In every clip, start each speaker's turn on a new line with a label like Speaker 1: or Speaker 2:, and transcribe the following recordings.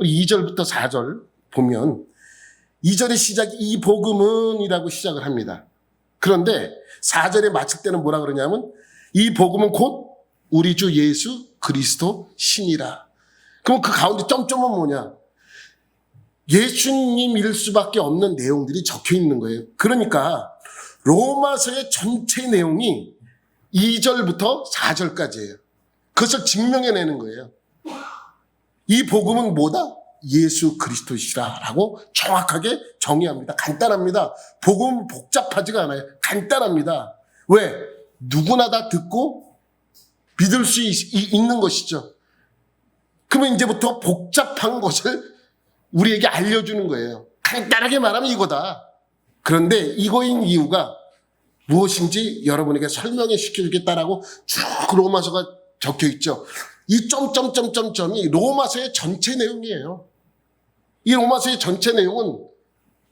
Speaker 1: 우리 2절부터 4절 보면 2절의 시작이 이 복음은 이라고 시작을 합니다. 그런데 4절에 마칠 때는 뭐라 그러냐면 이 복음은 곧 우리 주 예수 그리스도 신이라. 그럼 그 가운데 점점은 뭐냐? 예수님일 수밖에 없는 내용들이 적혀 있는 거예요. 그러니까 로마서의 전체 내용이 2절부터 4절까지예요. 그것을 증명해내는 거예요. 이 복음은 뭐다? 예수 그리스도시라라고 정확하게 정의합니다. 간단합니다. 복음은 복잡하지가 않아요. 간단합니다. 왜? 누구나 다 듣고 믿을 수 있는 것이죠. 그러면 이제부터 복잡한 것을 우리에게 알려주는 거예요. 간단하게 말하면 이거다. 그런데 이거인 이유가 무엇인지 여러분에게 설명해 시켜주겠다라고 쭉 로마서가 적혀 있죠. 이 점점점점점이 로마서의 전체 내용이에요. 이 로마서의 전체 내용은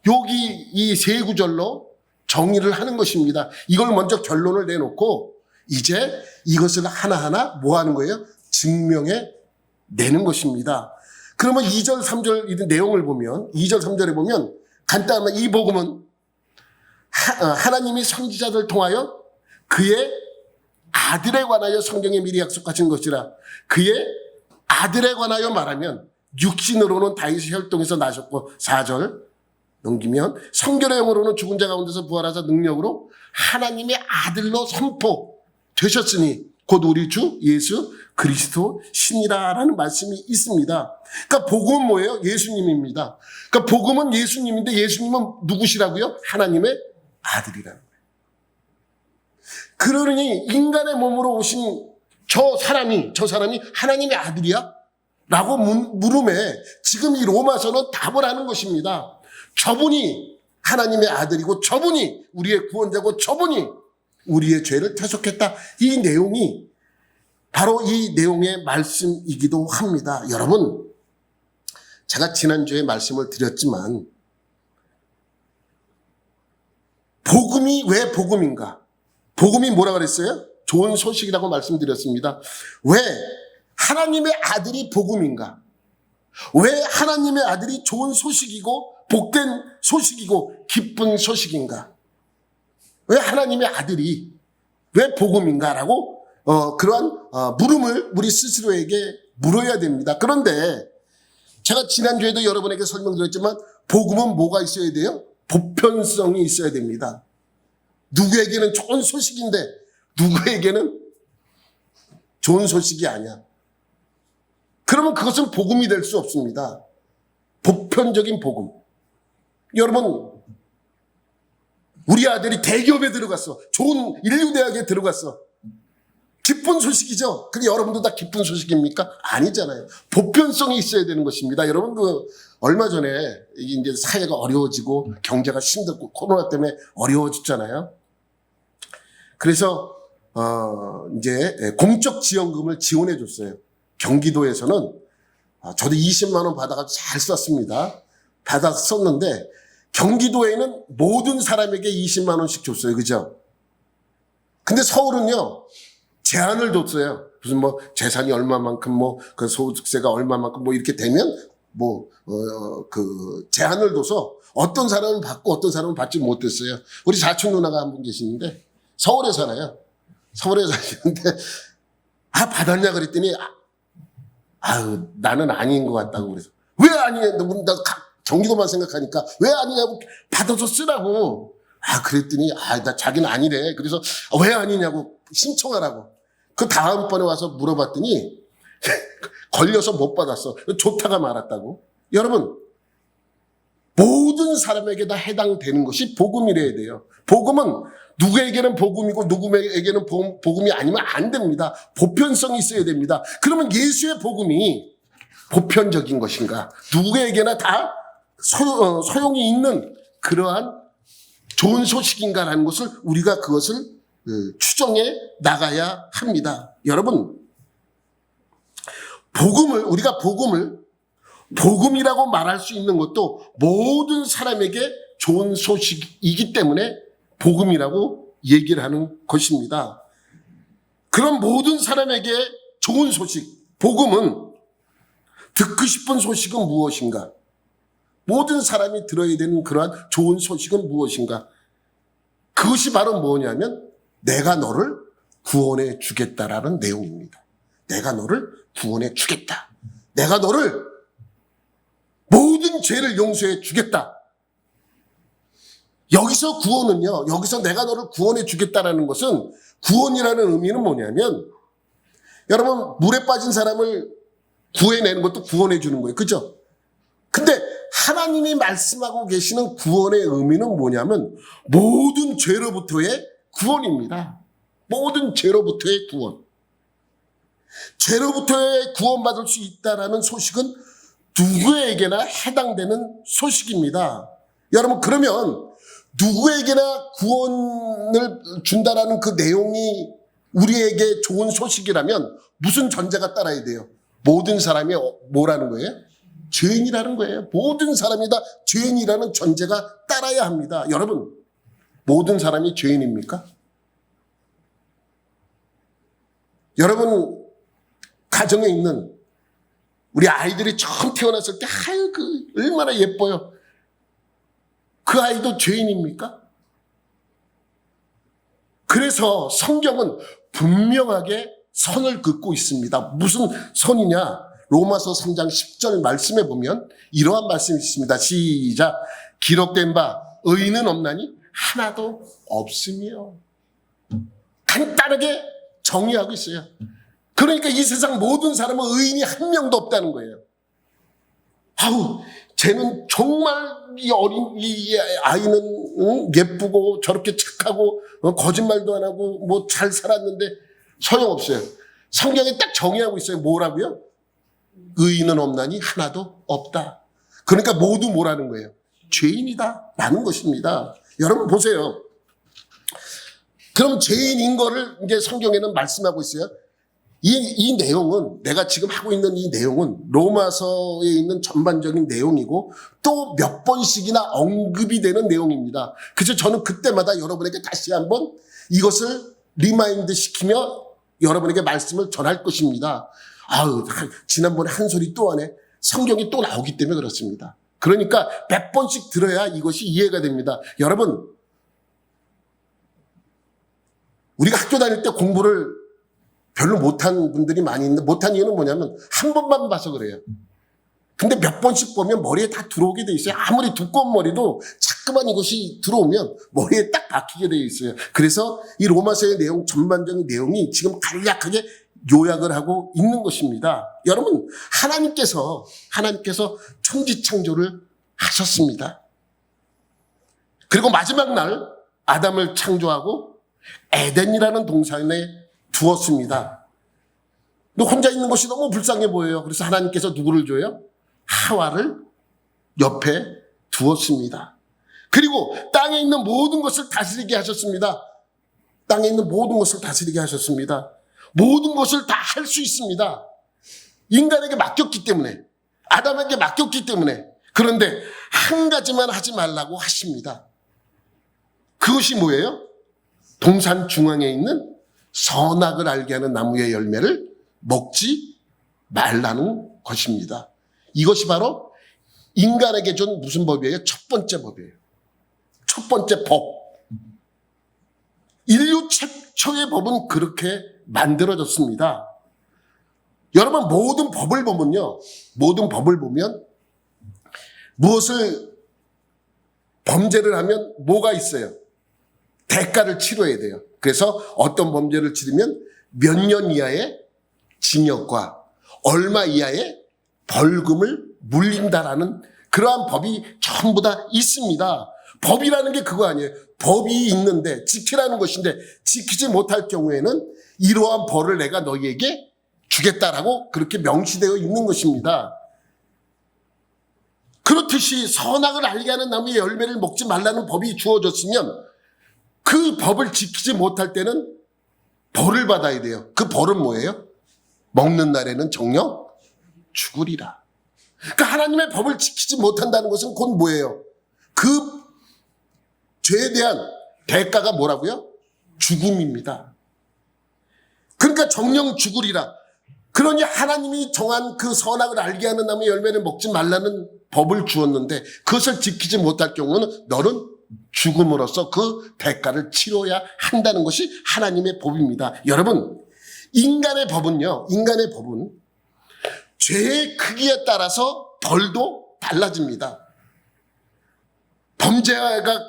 Speaker 1: 여기 이 세 구절로 정의를 하는 것입니다. 이걸 먼저 결론을 내놓고 이제 이것을 하나하나 뭐 하는 거예요? 증명해 내는 것입니다. 그러면 2절, 3절 이 내용을 보면 2절, 3절에 보면 간단한 이 복음은 하나님이 선지자들 통하여 그의 아들에 관하여 성경에 미리 약속하신 것이라. 그의 아들에 관하여 말하면 육신으로는 다윗의 혈통에서 나셨고 4절 넘기면 성결의 영으로는 죽은 자 가운데서 부활하사 능력으로 하나님의 아들로 선포되셨으니 곧 우리 주 예수 그리스도 신이라라는 말씀이 있습니다. 그러니까 복음은 뭐예요? 예수님입니다. 그러니까 복음은 예수님인데 예수님은 누구시라고요? 하나님의 아들이라는 거예요. 그러니 인간의 몸으로 오신 저 사람이 하나님의 아들이야? 라고 물음에 지금 이 로마서는 답을 하는 것입니다. 저분이 하나님의 아들이고 저분이 우리의 구원자고 저분이 우리의 죄를 대속했다. 이 내용이 바로 이 내용의 말씀이기도 합니다. 여러분, 제가 지난주에 말씀을 드렸지만 복음이 왜 복음인가? 복음이 뭐라 그랬어요? 좋은 소식이라고 말씀드렸습니다. 왜 하나님의 아들이 복음인가? 왜 하나님의 아들이 좋은 소식이고 복된 소식이고 기쁜 소식인가? 왜 하나님의 아들이 왜 복음인가라고 그러한 물음을 우리 스스로에게 물어야 됩니다. 그런데 제가 지난주에도 여러분에게 설명드렸지만 복음은 뭐가 있어야 돼요? 보편성이 있어야 됩니다. 누구에게는 좋은 소식인데 누구에게는 좋은 소식이 아니야. 그러면 그것은 복음이 될 수 없습니다. 보편적인 복음. 여러분, 우리 아들이 대기업에 들어갔어. 좋은 인류대학에 들어갔어. 기쁜 소식이죠. 근데 여러분도 다 기쁜 소식입니까? 아니잖아요. 보편성이 있어야 되는 것입니다. 여러분, 얼마 전에 이제 사회가 어려워지고 경제가 힘들고 코로나 때문에 어려워졌잖아요. 그래서 이제 공적 지원금을 지원해 줬어요. 경기도에서는 저도 20만 원 받아가지고 잘 썼습니다. 받아서 썼는데 경기도에는 모든 사람에게 20만 원씩 줬어요. 그죠? 근데 서울은요, 제한을 뒀어요. 무슨 뭐 재산이 얼마만큼 그 소득세가 얼마만큼 이렇게 되면 그 제한을 둬서 어떤 사람은 받고 어떤 사람은 받지 못했어요. 우리 사촌 누나가 한 분 계시는데 서울에 살아요. 서울에 사시는데 받았냐 그랬더니 나는 아닌 것 같다고 그래서 왜 아니냐? 나 경기도만 생각하니까 왜 아니냐고 받아서 쓰라고. 그랬더니 나 자기는 아니래. 그래서 왜 아니냐고 신청하라고. 그 다음번에 와서 물어봤더니 걸려서 못 받았어. 좋다가 말았다고. 여러분, 모든 사람에게 다 해당되는 것이 복음이래야 돼요. 복음은 누구에게는 복음이고 누구에게는 복음이 아니면 안 됩니다. 보편성이 있어야 됩니다. 그러면 예수의 복음이 보편적인 것인가? 누구에게나 다 소용이 있는 그러한 좋은 소식인가라는 것을 우리가 그것을 추정해 나가야 합니다. 여러분, 우리가 복음이라고 말할 수 있는 것도 모든 사람에게 좋은 소식이기 때문에 복음이라고 얘기를 하는 것입니다. 그런 모든 사람에게 좋은 소식, 복음은 듣고 싶은 소식은 무엇인가? 모든 사람이 들어야 되는 그러한 좋은 소식은 무엇인가? 그것이 바로 뭐냐면 내가 너를 구원해 주겠다라는 내용입니다. 내가 너를 구원해 주겠다. 내가 너를 모든 죄를 용서해 주겠다. 여기서 구원은요, 여기서 내가 너를 구원해 주겠다라는 것은, 구원이라는 의미는 뭐냐면, 여러분, 물에 빠진 사람을 구해내는 것도 구원해 주는 거예요. 그죠? 근데 하나님이 말씀하고 계시는 구원의 의미는 뭐냐면, 모든 죄로부터의 구원입니다. 모든 죄로부터의 구원. 죄로부터의 구원받을 수 있다라는 소식은 누구에게나 해당되는 소식입니다. 여러분, 그러면 누구에게나 구원을 준다라는 그 내용이 우리에게 좋은 소식이라면 무슨 전제가 따라야 돼요? 모든 사람이 뭐라는 거예요? 죄인이라는 거예요. 모든 사람이 다 죄인이라는 전제가 따라야 합니다. 여러분, 모든 사람이 죄인입니까? 여러분, 가정에 있는 우리 아이들이 처음 태어났을 때, 아유, 얼마나 예뻐요. 그 아이도 죄인입니까? 그래서 성경은 분명하게 선을 긋고 있습니다. 무슨 선이냐? 로마서 3장 10절 말씀에 보면 이러한 말씀이 있습니다. 시작. 기록된 바 의인은 없나니 하나도 없으며. 간단하게 정의하고 있어요. 그러니까 이 세상 모든 사람은 의인이 한 명도 없다는 거예요. 아우, 쟤는 정말 이 아이는 예쁘고 저렇게 착하고 거짓말도 안 하고 뭐 잘 살았는데 소용없어요. 성경에 딱 정의하고 있어요. 뭐라고요? 의인은 없나니 하나도 없다. 그러니까 모두 뭐라는 거예요? 죄인이다 라는 것입니다. 여러분 보세요. 그럼 죄인인 거를 이제 성경에는 말씀하고 있어요. 이 내용은, 내가 지금 하고 있는 이 내용은 로마서에 있는 전반적인 내용이고 또 몇 번씩이나 언급이 되는 내용입니다. 그래서 저는 그때마다 여러분에게 다시 한번 이것을 리마인드 시키며 여러분에게 말씀을 전할 것입니다. 아우, 지난번에 한 소리 또 하네. 성경이 또 나오기 때문에 그렇습니다. 그러니까 몇 번씩 들어야 이것이 이해가 됩니다. 여러분, 우리가 학교 다닐 때 공부를 별로 못한 분들이 많이 있는데, 못한 이유는 뭐냐면 한 번만 봐서 그래요. 근데 몇 번씩 보면 머리에 다 들어오게 돼 있어요. 아무리 두꺼운 머리도 자꾸만 이것이 들어오면 머리에 딱 박히게 돼 있어요. 그래서 이 로마서의 내용, 전반적인 내용이 지금 간략하게 요약을 하고 있는 것입니다. 여러분, 하나님께서 천지창조를 하셨습니다. 그리고 마지막 날 아담을 창조하고 에덴이라는 동산에 두었습니다. 근데 혼자 있는 것이 너무 불쌍해 보여요. 그래서 하나님께서 누구를 줘요? 하와를 옆에 두었습니다. 그리고 땅에 있는 모든 것을 다스리게 하셨습니다. 땅에 있는 모든 것을 다스리게 하셨습니다. 모든 것을 다 할 수 있습니다. 인간에게 맡겼기 때문에, 아담에게 맡겼기 때문에. 그런데 한 가지만 하지 말라고 하십니다. 그것이 뭐예요? 동산 중앙에 있는 선악을 알게 하는 나무의 열매를 먹지 말라는 것입니다. 이것이 바로 인간에게 준 무슨 법이에요? 첫 번째 법이에요. 첫 번째 법. 인류 최초의 법은 그렇게 만들어졌습니다. 여러분, 모든 법을 보면요, 모든 법을 보면 무엇을 범죄를 하면 뭐가 있어요? 대가를 치러야 돼요. 그래서 어떤 범죄를 치르면 몇 년 이하의 징역과 얼마 이하의 벌금을 물린다라는 그러한 법이 전부 다 있습니다. 법이라는 게 그거 아니에요. 법이 있는데 지키라는 것인데 지키지 못할 경우에는 이러한 벌을 내가 너희에게 주겠다라고 그렇게 명시되어 있는 것입니다. 그렇듯이 선악을 알게 하는 나무의 열매를 먹지 말라는 법이 주어졌으면 그 법을 지키지 못할 때는 벌을 받아야 돼요. 그 벌은 뭐예요? 먹는 날에는 정녕 죽으리라. 그러니까 하나님의 법을 지키지 못한다는 것은 곧 뭐예요? 그 죄에 대한 대가가 뭐라고요? 죽음입니다. 그러니까 정녕 죽으리라. 그러니 하나님이 정한 그 선악을 알게 하는 나무의 열매를 먹지 말라는 법을 주었는데 그것을 지키지 못할 경우는 너는 죽음으로써 그 대가를 치러야 한다는 것이 하나님의 법입니다. 여러분, 인간의 법은 죄의 크기에 따라서 벌도 달라집니다. 범죄가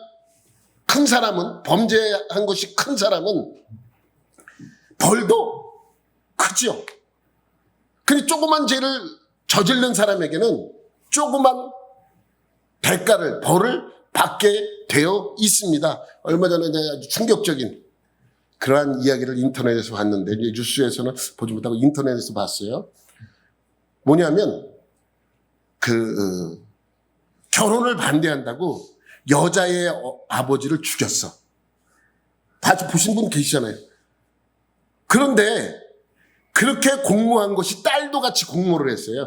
Speaker 1: 큰 사람은, 범죄한 것이 큰 사람은 벌도 크죠. 그리고 조그만 죄를 저지른 사람에게는 조그만 대가를, 벌을 받게 되어 있습니다. 얼마 전에 아주 충격적인 그러한 이야기를 인터넷에서 봤는데, 뉴스에서는 보지 못하고 인터넷에서 봤어요. 뭐냐면, 결혼을 반대한다고 여자의 아버지를 죽였어. 보신 분 계시잖아요. 그런데 그렇게 공모한 것이 딸도 같이 공모를 했어요.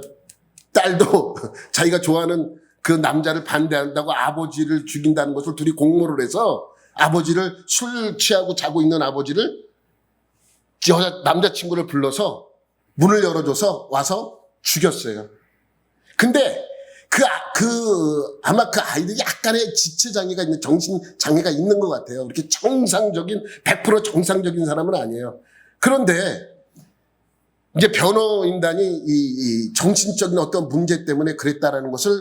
Speaker 1: 딸도 자기가 좋아하는 그 남자를 반대한다고 아버지를 죽인다는 것을 둘이 공모를 해서 아버지를 술 취하고 자고 있는 아버지를 남자친구를 불러서 문을 열어줘서 와서 죽였어요. 근데 아마 그 아이들이 약간의 지체장애가 있는, 정신장애가 있는 것 같아요. 이렇게 100% 정상적인 사람은 아니에요. 그런데 이제 변호인단이 이 정신적인 어떤 문제 때문에 그랬다라는 것을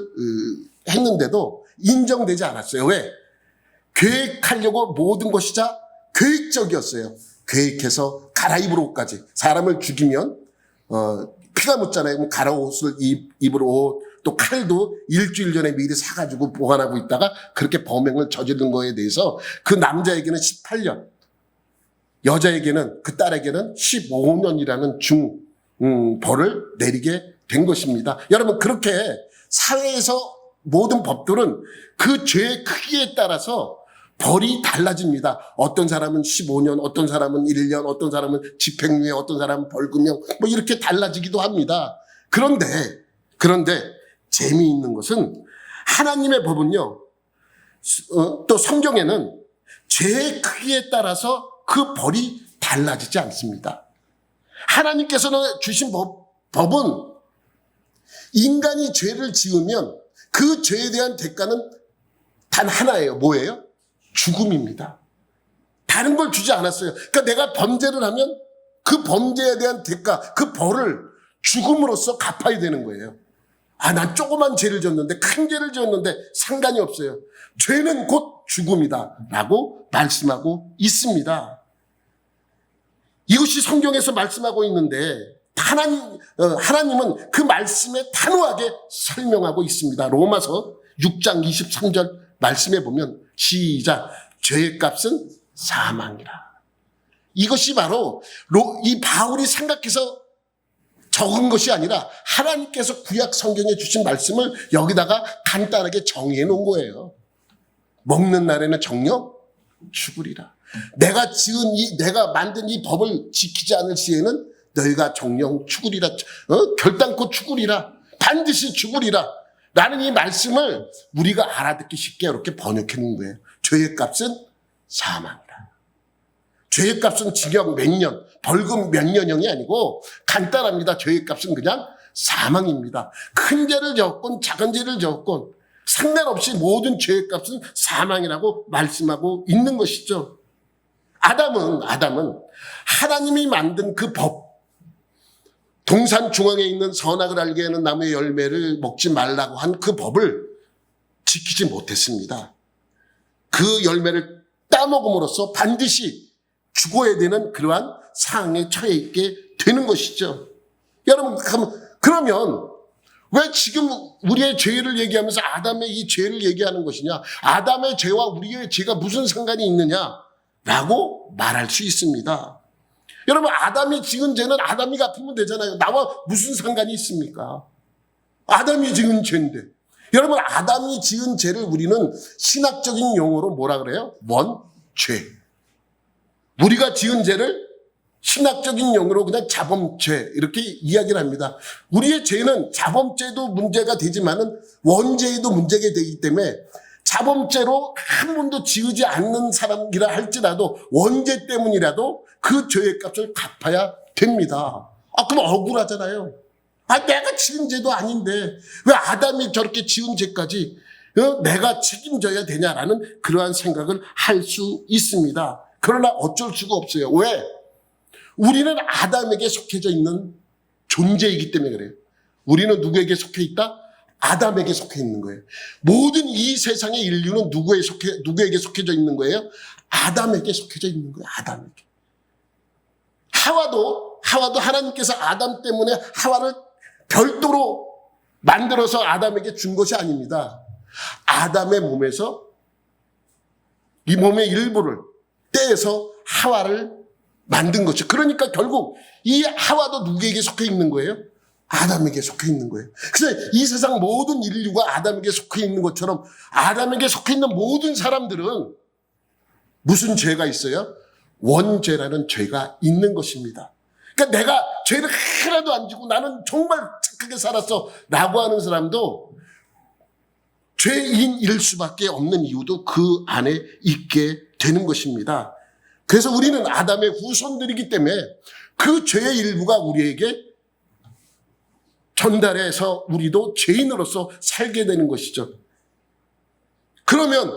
Speaker 1: 했는데도 인정되지 않았어요. 왜? 계획하려고 모든 것이 다 계획적이었어요. 계획해서 갈아입을 옷까지. 사람을 죽이면 피가 묻잖아요. 그럼 갈아옷을 입을 옷, 또 칼도 일주일 전에 미리 사가지고 보관하고 있다가 그렇게 범행을 저지른 거에 대해서 그 남자에게는 18년, 여자에게는, 그 딸에게는 15년이라는 벌을 내리게 된 것입니다. 여러분, 그렇게 사회에서 모든 법들은 그 죄의 크기에 따라서 벌이 달라집니다. 어떤 사람은 15년, 어떤 사람은 1년, 어떤 사람은 집행유예, 어떤 사람은 벌금형, 뭐 이렇게 달라지기도 합니다. 그런데 재미있는 것은 하나님의 법은요, 또 성경에는 죄의 크기에 따라서 그 벌이 달라지지 않습니다. 하나님께서는 주신 법은 인간이 죄를 지으면 그 죄에 대한 대가는 단 하나예요. 뭐예요? 죽음입니다. 다른 걸 주지 않았어요. 그러니까 내가 범죄를 하면 그 범죄에 대한 대가, 그 벌을 죽음으로써 갚아야 되는 거예요. 난 조그만 죄를 지었는데, 큰 죄를 지었는데 상관이 없어요. 죄는 곧 죽음이다 라고 말씀하고 있습니다. 이것이 성경에서 말씀하고 있는데 하나님은 그 말씀에 단호하게 설명하고 있습니다. 로마서 6장 23절 말씀에 보면 시작, 죄의 값은 사망이라. 이것이 바로 이 바울이 생각해서 적은 것이 아니라 하나님께서 구약 성경에 주신 말씀을 여기다가 간단하게 정의해 놓은 거예요. 먹는 날에는 정녕 죽으리라. 내가 만든 이 법을 지키지 않을 시에는 너희가 정녕 죽으리라. 결단코 죽으리라. 반드시 죽으리라. 라는 이 말씀을 우리가 알아듣기 쉽게 이렇게 번역해 놓은 거예요. 죄의 값은 사망이라. 죄의 값은 징역 몇 년, 벌금 몇 년형이 아니고 간단합니다. 죄의 값은 그냥 사망입니다. 큰 죄를 지었건 작은 죄를 지었건 상관없이 모든 죄의 값은 사망이라고 말씀하고 있는 것이죠. 아담은 하나님이 만든 그 법, 동산 중앙에 있는 선악을 알게 하는 나무의 열매를 먹지 말라고 한 그 법을 지키지 못했습니다. 그 열매를 따먹음으로써 반드시 죽어야 되는 그러한 상황에 처해 있게 되는 것이죠. 여러분, 그러면 왜 지금 우리의 죄를 얘기하면서 아담의 이 죄를 얘기하는 것이냐? 아담의 죄와 우리의 죄가 무슨 상관이 있느냐라고 말할 수 있습니다. 여러분, 아담이 지은 죄는 아담이 갚으면 되잖아요. 나와 무슨 상관이 있습니까? 아담이 지은 죄인데. 여러분, 아담이 지은 죄를 우리는 신학적인 용어로 뭐라 그래요? 원죄. 우리가 지은 죄를 신학적인 용어로 그냥 자범죄 이렇게 이야기를 합니다. 우리의 죄는 자범죄도 문제가 되지만은 원죄에도 문제가 되기 때문에 자범죄로 한 번도 지으지 않는 사람이라 할지라도 원죄 때문이라도 그 죄의 값을 갚아야 됩니다. 그럼 억울하잖아요. 내가 지은 죄도 아닌데 왜 아담이 저렇게 지은 죄까지 내가 책임져야 되냐라는 그러한 생각을 할 수 있습니다. 그러나 어쩔 수가 없어요. 왜? 우리는 아담에게 속해져 있는 존재이기 때문에 그래요. 우리는 누구에게 속해 있다? 아담에게 속해 있는 거예요. 모든 이 세상의 인류는 누구에게 속해져 있는 거예요? 아담에게 속해져 있는 거예요. 아담에게. 하와도 하나님께서 아담 때문에 하와를 별도로 만들어서 아담에게 준 것이 아닙니다. 아담의 몸에서 이 몸의 일부를 떼서 하와를 만든 거죠. 그러니까 결국 이 하와도 누구에게 속해 있는 거예요? 아담에게 속해 있는 거예요. 그래서 이 세상 모든 인류가 아담에게 속해 있는 것처럼 아담에게 속해 있는 모든 사람들은 무슨 죄가 있어요? 원죄라는 죄가 있는 것입니다. 그러니까 내가 죄를 하나도 안 지고 나는 정말 착하게 살았어 라고 하는 사람도 죄인일 수밖에 없는 이유도 그 안에 있게 되는 것입니다. 그래서 우리는 아담의 후손들이기 때문에 그 죄의 일부가 우리에게 전달해서 우리도 죄인으로서 살게 되는 것이죠. 그러면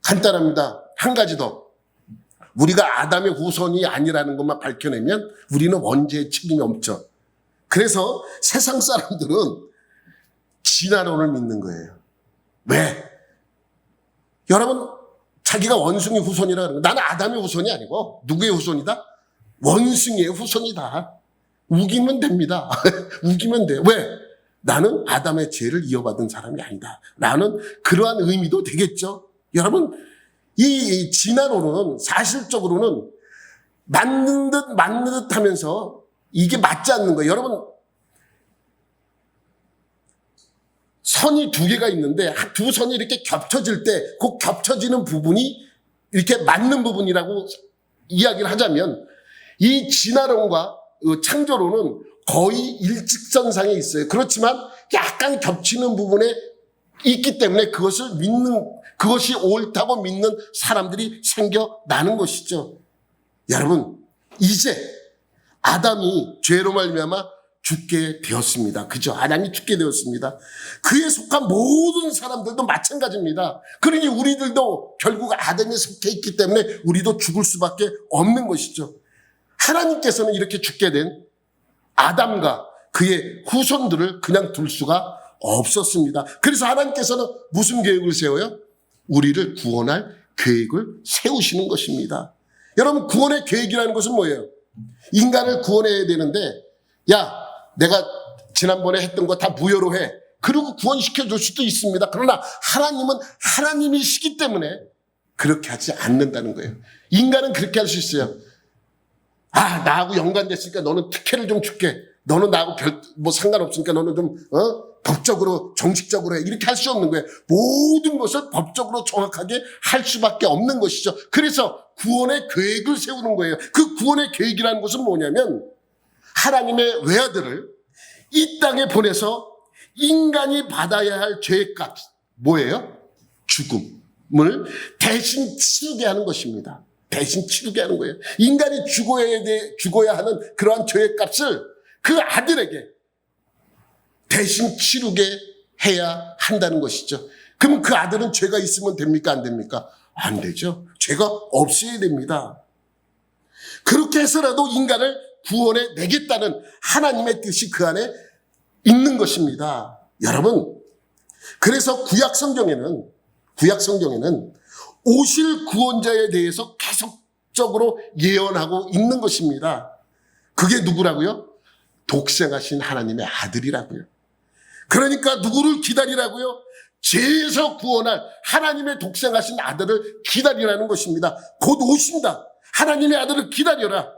Speaker 1: 간단합니다. 한 가지 더. 우리가 아담의 후손이 아니라는 것만 밝혀내면 우리는 원죄의 책임이 없죠. 그래서 세상 사람들은 진화론을 믿는 거예요. 왜? 여러분, 자기가 원숭이 후손이라 그러는 거예요. 나는 아담의 후손이 아니고 누구의 후손이다? 원숭이의 후손이다. 우기면 됩니다. 우기면 돼. 왜? 나는 아담의 죄를 이어받은 사람이 아니다. 라는 그러한 의미도 되겠죠. 여러분, 이 진화론은 사실적으로는 맞는 듯 하면서 이게 맞지 않는 거예요. 여러분, 선이 두 개가 있는데 두 선이 이렇게 겹쳐질 때 그 겹쳐지는 부분이 이렇게 맞는 부분이라고 이야기를 하자면 이 진화론과 창조론은 거의 일직선상에 있어요. 그렇지만 약간 겹치는 부분에 있기 때문에 그것이 옳다고 믿는 사람들이 생겨나는 것이죠. 여러분, 이제 아담이 죄로 말미암아 죽게 되었습니다. 그죠? 아담이 죽게 되었습니다. 그에 속한 모든 사람들도 마찬가지입니다. 그러니 우리들도 결국 아담에 속해 있기 때문에 우리도 죽을 수밖에 없는 것이죠. 하나님께서는 이렇게 죽게 된 아담과 그의 후손들을 그냥 둘 수가 없었습니다. 그래서 하나님께서는 무슨 계획을 세워요? 우리를 구원할 계획을 세우시는 것입니다. 여러분, 구원의 계획이라는 것은 뭐예요? 인간을 구원해야 되는데 야, 내가 지난번에 했던 거 다 무효로 해. 그리고 구원시켜 줄 수도 있습니다. 그러나 하나님은 하나님이시기 때문에 그렇게 하지 않는다는 거예요. 인간은 그렇게 할 수 있어요. 나하고 연관됐으니까 너는 특혜를 좀 줄게. 너는 나하고 상관없으니까 너는 좀 법적으로 정식적으로 해. 이렇게 할 수 없는 거예요. 모든 것을 법적으로 정확하게 할 수밖에 없는 것이죠. 그래서 구원의 계획을 세우는 거예요. 그 구원의 계획이라는 것은 뭐냐면 하나님의 외아들을 이 땅에 보내서 인간이 받아야 할 죄의 값, 뭐예요? 죽음을 대신 치르게 하는 것입니다. 대신 치르게 하는 거예요. 인간이 죽어야 하는 그러한 죄의 값을 그 아들에게 대신 치르게 해야 한다는 것이죠. 그럼 그 아들은 죄가 있으면 됩니까? 안 됩니까? 안 되죠. 죄가 없어야 됩니다. 그렇게 해서라도 인간을 구원해 내겠다는 하나님의 뜻이 그 안에 있는 것입니다. 여러분, 그래서 구약 성경에는 오실 구원자에 대해서 계속적으로 예언하고 있는 것입니다. 그게 누구라고요? 독생하신 하나님의 아들이라고요. 그러니까 누구를 기다리라고요? 죄에서 구원할 하나님의 독생하신 아들을 기다리라는 것입니다. 곧 오신다. 하나님의 아들을 기다려라.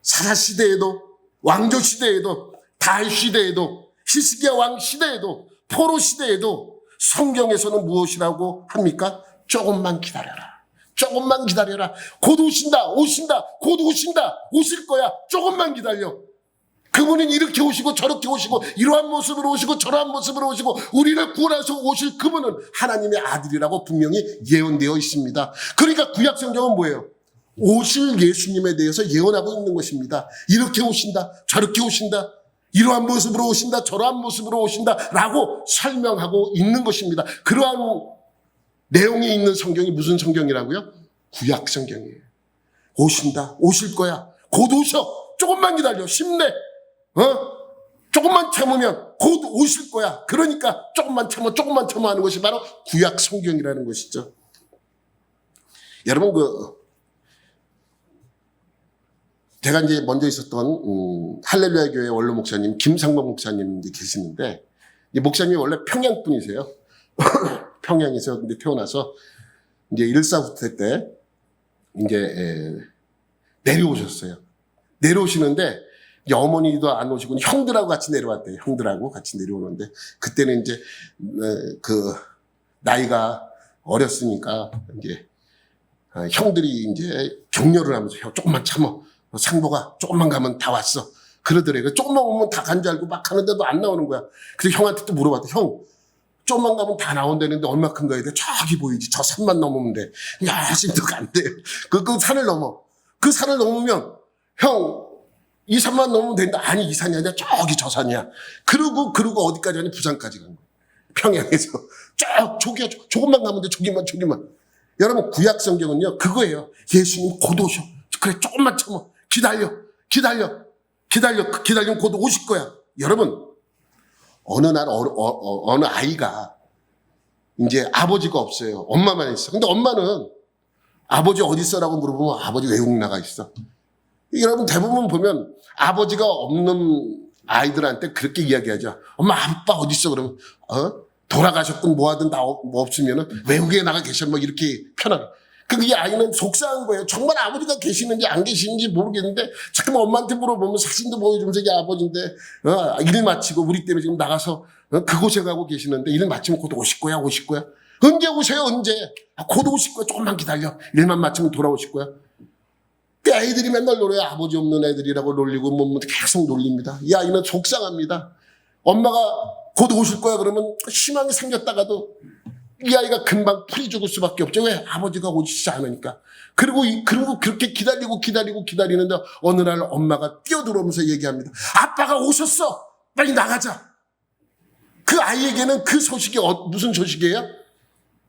Speaker 1: 사라 시대에도, 왕조 시대에도, 다윗 시대에도, 히스기야 왕 시대에도, 포로 시대에도 성경에서는 무엇이라고 합니까? 조금만 기다려라. 조금만 기다려라. 곧 오신다. 곧 오신다. 오실 거야. 조금만 기다려. 그분은 이렇게 오시고 저렇게 오시고 이러한 모습으로 오시고 저러한 모습으로 오시고 우리를 구원해서 오실 그분은 하나님의 아들이라고 분명히 예언되어 있습니다. 그러니까 구약 성경은 뭐예요? 오실 예수님에 대해서 예언하고 있는 것입니다. 이렇게 오신다, 저렇게 오신다, 이러한 모습으로 오신다, 저러한 모습으로 오신다라고 설명하고 있는 것입니다. 그러한 내용이 있는 성경이 무슨 성경이라고요? 구약 성경이에요. 오신다, 오실 거야, 곧 오셔, 조금만 기다려, 힘내, 조금만 참으면 곧 오실 거야. 그러니까 조금만 참아 하는 것이 바로 구약 성경이라는 것이죠. 여러분, 제가 이제 먼저 있었던 할렐루야 교회 원로 목사님 김상범 목사님 계시는데, 이 목사님이 원래 평양 분이세요. 평양에서 근데 태어나서 이제 1사후퇴 때 이제 내려오셨어요. 내려오시는데 이제 어머니도 안 오시고 형들하고 같이 내려왔대요. 형들하고 같이 내려오는데, 그때는 이제 그 나이가 어렸으니까 이제 형들이 이제 격려를 하면서 형 조금만 참어, 상보가 조금만 가면 다 왔어 그러더래요. 조금만 오면 다 간 줄 알고 막 가는데도 안 나오는 거야. 그래서 형한테 또 물어봤대. 형, 조금만 가면 다 나온다는데 얼마큼 가야 돼? 저기 보이지, 저 산만 넘으면 돼. 열심히 또 간대요. 그 산을 넘어. 그 산을 넘으면 형, 이 산만 넘으면 된다. 아니, 이 산이 아니라 저기 저 산이야. 그러고 어디까지 가니? 부산까지 간 거야. 평양에서 조금만 가면 돼. 조금만. 여러분, 구약 성경은요 그거예요. 예수님 곧 오셔. 그래, 조금만 참아. 기다리면 곧 오실 거야. 여러분, 어느 날 어느 아이가 이제 아버지가 없어요. 엄마만 있어. 근데 엄마는 아버지 어디 있어라고 물어보면 아버지 외국 나가 있어. 여러분, 대부분 보면 아버지가 없는 아이들한테 그렇게 이야기하죠. 엄마, 아빠 어디 있어? 그러면 돌아가셨군, 뭐 하든 다 없으면은 외국에 나가 계셔, 뭐 이렇게 편하게. 이 아이는 속상한 거예요. 정말 아버지가 계시는지 안 계시는지 모르겠는데 자꾸만 엄마한테 물어보면 사진도 보여주면서 이게 아버지인데 일 마치고 우리 때문에 지금 나가서 그곳에 가고 계시는데 일 마치면 곧 오실 거야. 언제 오세요? 언제? 곧 오실 거야. 조금만 기다려. 일만 마치면 돌아오실 거야. 애들이 맨날 놀아요. 아버지 없는 애들이라고 놀리고 뭐 계속 놀립니다. 이 아이는 속상합니다. 엄마가 곧 오실 거야 그러면 희망이 생겼다가도 이 아이가 금방 풀이 죽을 수밖에 없죠. 왜? 아버지가 오시지 않으니까. 그리고 그렇게 기다리는데 어느 날 엄마가 뛰어들어오면서 얘기합니다. 아빠가 오셨어. 빨리 나가자. 그 아이에게는 그 소식이 무슨 소식이에요?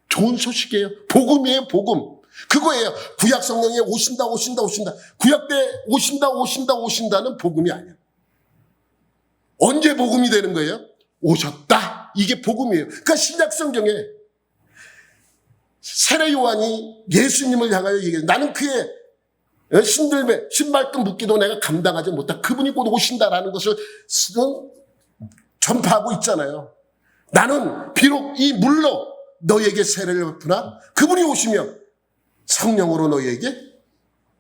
Speaker 1: 좋은 소식이에요. 복음이에요, 복음. 그거예요. 구약 성경에 오신다. 구약 때 오신다는 복음이 아니야. 언제 복음이 되는 거예요? 오셨다. 이게 복음이에요. 그러니까 신약 성경에 세례 요한이 예수님을 향하여 얘기해요. 나는 그의 신들매, 신발끈 묶기도 내가 감당하지 못한 그분이 곧 오신다라는 것을 전파하고 있잖아요. 나는 비록 이 물로 너에게 세례를 베푸나 그분이 오시면 성령으로 너에게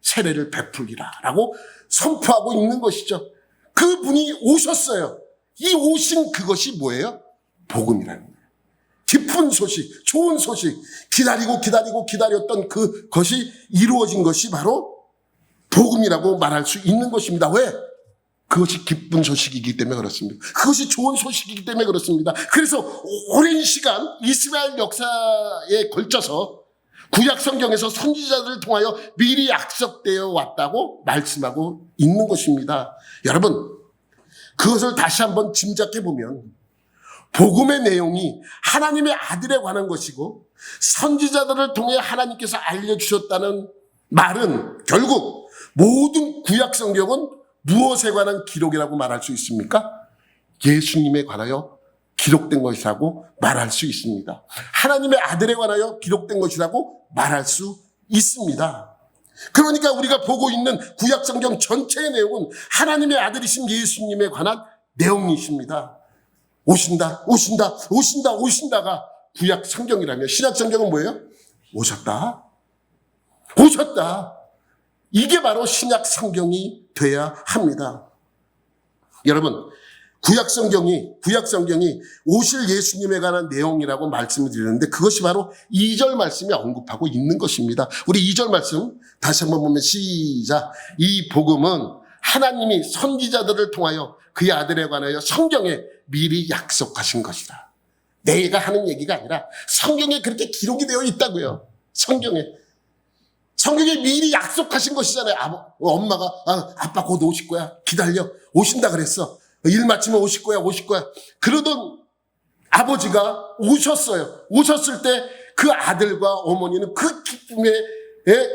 Speaker 1: 세례를 베풀리라 라고 선포하고 있는 것이죠. 그분이 오셨어요. 이 오신 그것이 뭐예요? 복음이라는 거예요. 기쁜 소식, 좋은 소식, 기다렸던 그것이 이루어진 것이 바로 복음이라고 말할 수 있는 것입니다. 왜? 그것이 기쁜 소식이기 때문에 그렇습니다. 그것이 좋은 소식이기 때문에 그렇습니다. 그래서 오랜 시간 이스라엘 역사에 걸쳐서 구약 성경에서 선지자들을 통하여 미리 약속되어 왔다고 말씀하고 있는 것입니다. 여러분, 그것을 다시 한번 짐작해 보면 복음의 내용이 하나님의 아들에 관한 것이고 선지자들을 통해 하나님께서 알려주셨다는 말은 결국 모든 구약 성경은 무엇에 관한 기록이라고 말할 수 있습니까? 예수님에 관하여 기록된 것이라고 말할 수 있습니다. 하나님의 아들에 관하여 기록된 것이라고 말할 수 있습니다. 그러니까 우리가 보고 있는 구약 성경 전체의 내용은 하나님의 아들이신 예수님에 관한 내용이십니다. 오신다가 구약 성경이라면 신약 성경은 뭐예요? 오셨다. 이게 바로 신약 성경이 돼야 합니다. 여러분, 구약 성경이 오실 예수님에 관한 내용이라고 말씀을 드리는데 그것이 바로 2절 말씀에 언급하고 있는 것입니다. 우리 2절 말씀 다시 한번 보면 시작. 이 복음은 하나님이 선지자들을 통하여 그의 아들에 관하여 성경에 미리 약속하신 것이다. 내가 하는 얘기가 아니라 성경에 그렇게 기록이 되어 있다고요. 성경에 성경에 미리 약속하신 것이잖아요. 엄마가 아빠 곧 오실 거야. 기다려. 오신다 그랬어. 일 마치면 오실 거야. 오실 거야. 그러던 아버지가 오셨어요. 오셨을 때 그 아들과 어머니는 그 기쁨에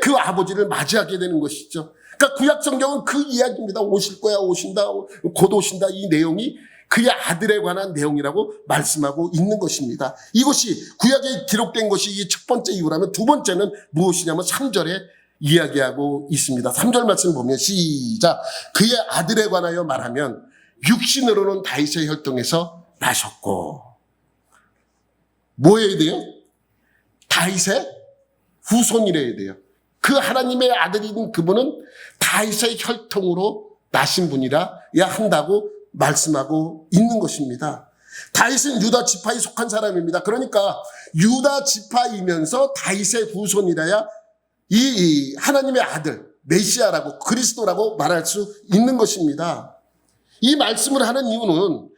Speaker 1: 그 아버지를 맞이하게 되는 것이죠. 그러니까 구약 성경은 그 이야기입니다. 오실 거야. 오신다. 곧 오신다. 이 내용이 그의 아들에 관한 내용이라고 말씀하고 있는 것입니다. 이것이 구약에 기록된 것이 이 첫 번째 이유라면 두 번째는 무엇이냐면 3절에 이야기하고 있습니다. 3절 말씀 보면 시작. 그의 아들에 관하여 말하면 육신으로는 다윗의 혈통에서 나셨고 뭐 해야 돼요? 다윗의 후손이래야 돼요. 그 하나님의 아들인 그분은 다윗의 혈통으로 나신 분이라 한다고 말씀하고 있는 것입니다. 다윗은 유다 지파에 속한 사람입니다. 그러니까 유다 지파이면서 다윗의 후손이라야 이 하나님의 아들 메시아라고 그리스도라고 말할 수 있는 것입니다. 이 말씀을 하는 이유는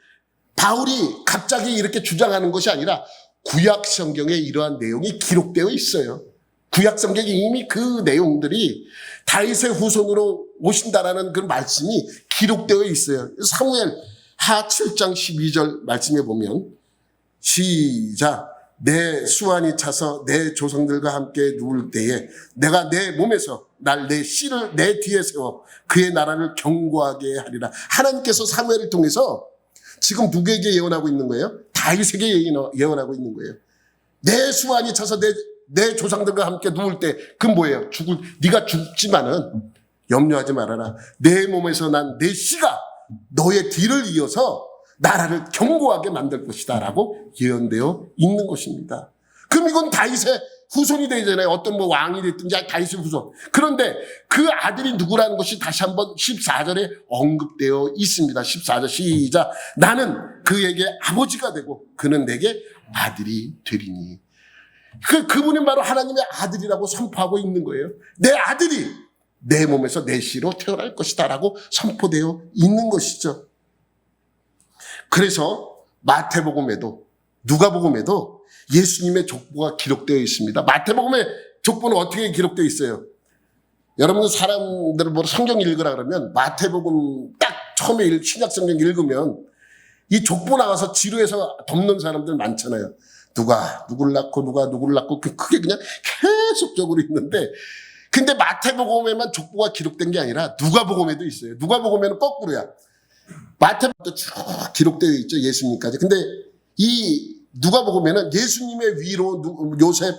Speaker 1: 바울이 갑자기 이렇게 주장하는 것이 아니라 구약 성경에 이러한 내용이 기록되어 있어요. 구약 성경에 이미 그 내용들이 다윗의 후손으로 오신다라는 그 말씀이 기록되어 있어요. 사무엘 하 7장 12절 말씀에 보면 시작. 내 수완이 차서 내 조상들과 함께 누울 때에 내가 내 몸에서 내 씨를 내 뒤에 세워 그의 나라를 견고하게 하리라. 하나님께서 사무엘을 통해서 지금 누구에게 예언하고 있는 거예요? 다윗에게 예언하고 있는 거예요. 내 수완이 차서 내 조상들과 함께 누울 때 그 뭐예요? 네가 죽지만은 염려하지 말아라. 내 몸에서 난 내 씨가 너의 뒤를 이어서 나라를 견고하게 만들 것이다 라고 예언되어 있는 것입니다. 그럼 이건 다윗의 후손이 되잖아요. 어떤 왕이 됐든지 다윗의 후손. 그런데 그 아들이 누구라는 것이 다시 한번 14절에 언급되어 있습니다. 14절 시작. 나는 그에게 아버지가 되고 그는 내게 아들이 되리니. 그분은 바로 하나님의 아들이라고 선포하고 있는 거예요. 내 아들이 내 몸에서 내 씨로 태어날 것이다 라고 선포되어 있는 것이죠. 그래서 마태복음에도 누가복음에도 예수님의 족보가 기록되어 있습니다. 마태복음의 족보는 어떻게 기록되어 있어요? 여러분 사람들 성경 읽으라 그러면 마태복음 딱 처음에 신약성경 읽으면 이 족보 나와서 지루해서 덮는 사람들 많잖아요. 누가 누굴 낳고 누가 누굴 낳고 그게 그냥 계속적으로 있는데 근데 마태복음에만 족보가 기록된 게 아니라 누가복음에도 있어요. 누가복음에는 거꾸로야. 마태복음도 쭉 기록되어 있죠. 예수님까지. 근데 이 누가복음에는 예수님의 위로 요셉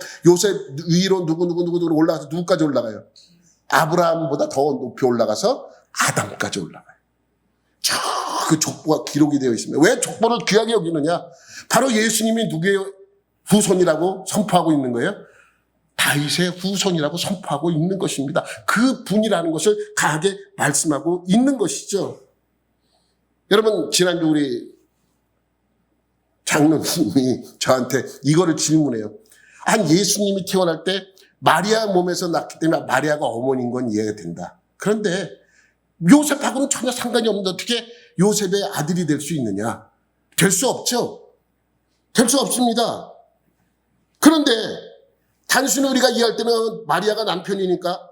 Speaker 1: 위로 누구 올라가서 누구까지 올라가요? 아브라함보다 더 높이 올라가서 아담까지 올라가요. 그 족보가 기록이 되어 있습니다. 왜 족보를 귀하게 여기느냐? 바로 예수님이 누구의 후손이라고 선포하고 있는 거예요? 다윗의 후손이라고 선포하고 있는 것입니다. 그 분이라는 것을 강하게 말씀하고 있는 것이죠. 여러분 지난주 우리 장로님이 저한테 이거를 질문해요. 예수님이 태어날 때 마리아 몸에서 낳기 때문에 마리아가 어머니인 건 이해가 된다. 그런데 요셉하고는 전혀 상관이 없는데 어떻게 요셉의 아들이 될 수 있느냐? 될 수 없죠. 될 수 없습니다. 그런데 단순히 우리가 이해할 때는 마리아가 남편이니까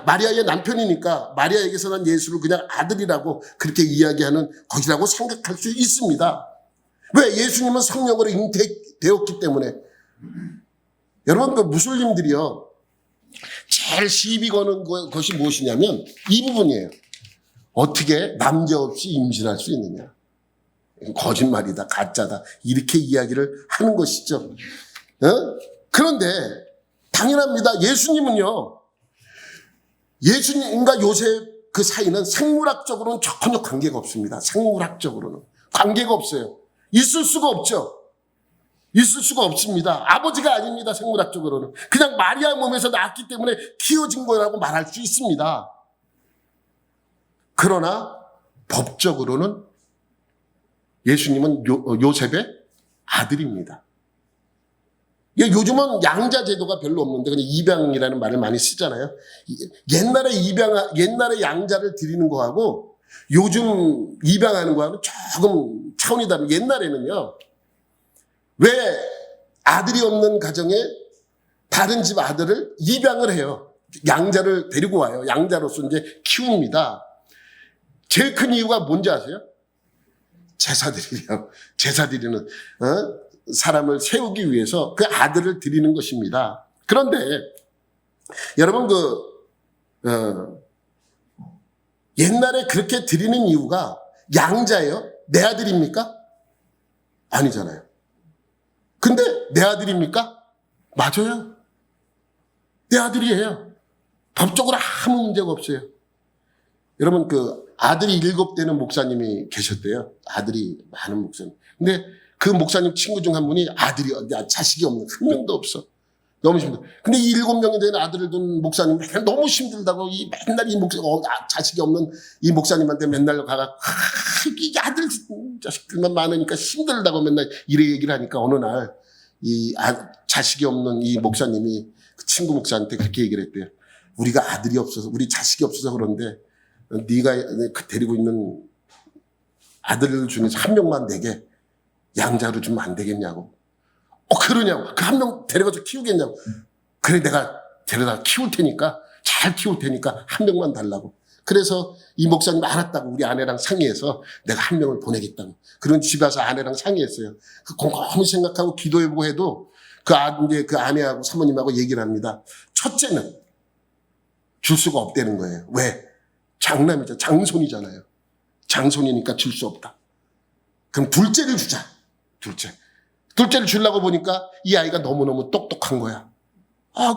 Speaker 1: 마리아의 남편이니까 마리아에게서 난 예수를 그냥 아들이라고 그렇게 이야기하는 것이라고 생각할 수 있습니다. 왜? 예수님은 성령으로 잉태되었기 때문에. 여러분 그 무슬림들이요 제일 시비 거는 것이 무엇이냐면 이 부분이에요. 어떻게 남자 없이 임신할 수 있느냐. 거짓말이다 가짜다 이렇게 이야기를 하는 것이죠. 그런데 당연합니다. 예수님은요 예수님과 요셉 그 사이는 생물학적으로는 전혀 관계가 없습니다. 생물학적으로는 관계가 없어요. 있을 수가 없죠. 있을 수가 없습니다. 아버지가 아닙니다. 생물학적으로는. 그냥 마리아 몸에서 낳았기 때문에 키워진 거라고 말할 수 있습니다. 그러나 법적으로는 예수님은 요셉의 아들입니다. 요즘은 양자 제도가 별로 없는데 그냥 입양이라는 말을 많이 쓰잖아요. 옛날에 양자를 드리는 거하고 요즘 입양하는 거하고는 조금 차원이 다른. 옛날에는요. 왜 아들이 없는 가정에 다른 집 아들을 입양을 해요. 양자를 데리고 와요. 양자로서 이제 키웁니다. 제일 큰 이유가 뭔지 아세요? 제사 드리려. 제사 드리는, 사람을 세우기 위해서 그 아들을 드리는 것입니다. 그런데, 여러분, 옛날에 그렇게 드리는 이유가 양자예요? 내 아들입니까? 아니잖아요. 근데 내 아들입니까? 맞아요. 내 아들이에요. 법적으로 아무 문제가 없어요. 여러분, 아들이 7되는 목사님이 계셨대요. 아들이 많은 목사님. 근데 그 목사님 친구 중 한 분이 자식이 없는, 한 명도 없어. 너무 힘들어. 근데 이 7명이 되는 아들을 둔 목사님 너무 힘들다고 맨날 자식이 없는 이 목사님한테 맨날 가가 이 아들 자식들만 많으니까 힘들다고 맨날 이래 얘기를 하니까 어느 날 자식이 없는 이 목사님이 그 친구 목사한테 그렇게 얘기를 했대요. 우리가 아들이 없어서, 우리 자식이 없어서 그런데 네가 데리고 있는 아들을 중에서 한 명만 내게 양자로 주면 안 되겠냐고. 그러냐고. 그 한 명 데려가서 키우겠냐고. 그래, 내가 데려다 키울 테니까, 잘 키울 테니까 한 명만 달라고. 그래서 이 목사님 알았다고 우리 아내랑 상의해서 내가 한 명을 보내겠다고. 그런 집에 와서 아내랑 상의했어요. 곰곰이 생각하고 기도해보고 해도 이제 그 아내하고 사모님하고 얘기를 합니다. 첫째는 줄 수가 없다는 거예요. 왜? 장남이죠. 장손이잖아요. 장손이니까 줄 수 없다. 그럼 둘째를 주자. 둘째를 주려고 보니까 이 아이가 너무너무 똑똑한 거야.